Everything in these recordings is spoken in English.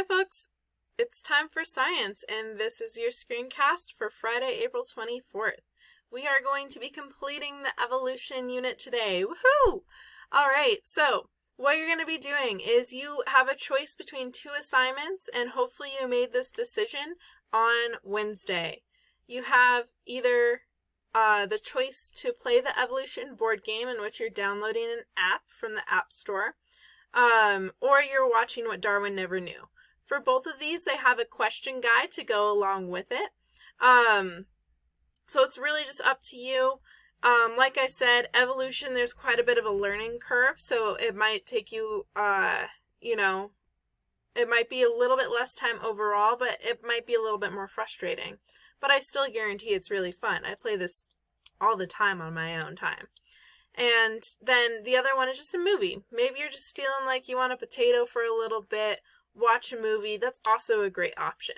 Hi folks, it's time for science and this is your screencast for Friday, April 24th. We are going to be completing the evolution unit today. Woohoo! Alright, so what you're going to be doing is you have a choice between two assignments and hopefully you made this decision on Wednesday. You have either the choice to play the evolution board game in which you're downloading an app from the App Store, or you're watching What Darwin Never Knew. For both of these, they have a question guide to go along with it. So it's really just up to you. Like I said, evolution, there's quite a bit of a learning curve, so it might take you, it might be a little bit less time overall, but it might be a little bit more frustrating. But I still guarantee it's really fun. I play this all the time on my own time. And then the other one is just a movie. Maybe you're just feeling like you want a potato for a little bit, watch a movie. That's also a great option.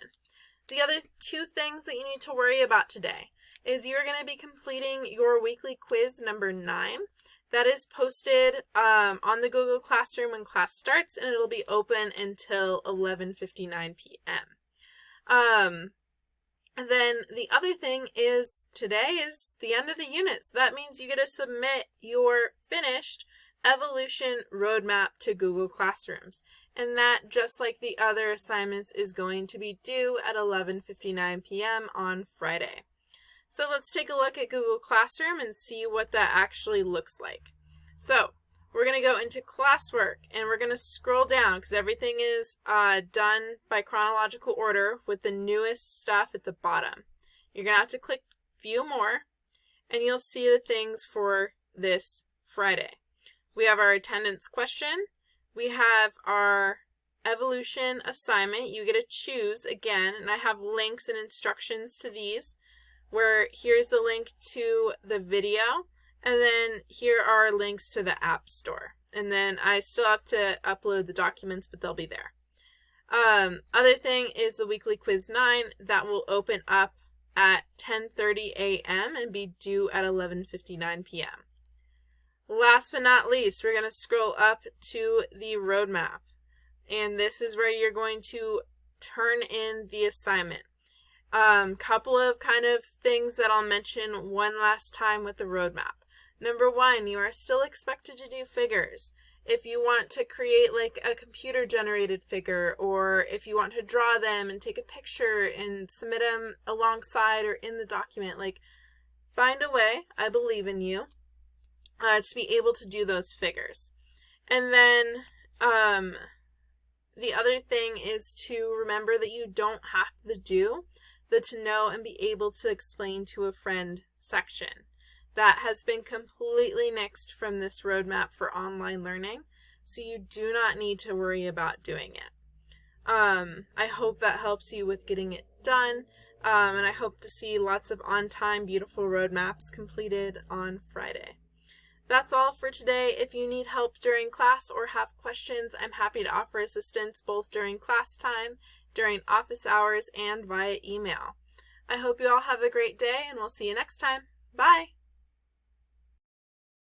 The other two things that you need to worry about today is you're going to be completing your weekly quiz number 9. That is posted on the Google Classroom when class starts, and it'll be open until 11:59 p.m. And then the other thing is today is the end of the unit. So that means you get to submit your finished evolution roadmap to Google Classrooms. And that, just like the other assignments, is going to be due at 11:59 p.m. on Friday. So let's take a look at Google Classroom and see what that actually looks like. So we're going to go into classwork and we're going to scroll down because everything is done by chronological order with the newest stuff at the bottom. You're going to have to click View More and you'll see the things for this Friday. We have our attendance question. We have our evolution assignment. You get to choose again, and I have links and instructions to these, where here's the link to the video, and then here are links to the App Store. And then I still have to upload the documents, but they'll be there. Other thing is the weekly quiz 9 that will open up at 10:30 a.m. and be due at 11:59 p.m. Last but not least, we're going to scroll up to the roadmap. And this is where you're going to turn in the assignment. Couple of kind of things that I'll mention one last time with the roadmap. Number 1, you are still expected to do figures. If you want to create like a computer generated figure, or if you want to draw them and take a picture and submit them alongside or in the document, like find a way. I believe in you. To be able to do those figures. And then the other thing is to remember that you don't have to do the to know and be able to explain to a friend section. That has been completely nixed from this roadmap for online learning, so you do not need to worry about doing it. I hope that helps you with getting it done, and I hope to see lots of on-time, beautiful roadmaps completed on Friday. That's all for today. If you need help during class or have questions, I'm happy to offer assistance both during class time, during office hours, and via email. I hope you all have a great day, and we'll see you next time. Bye!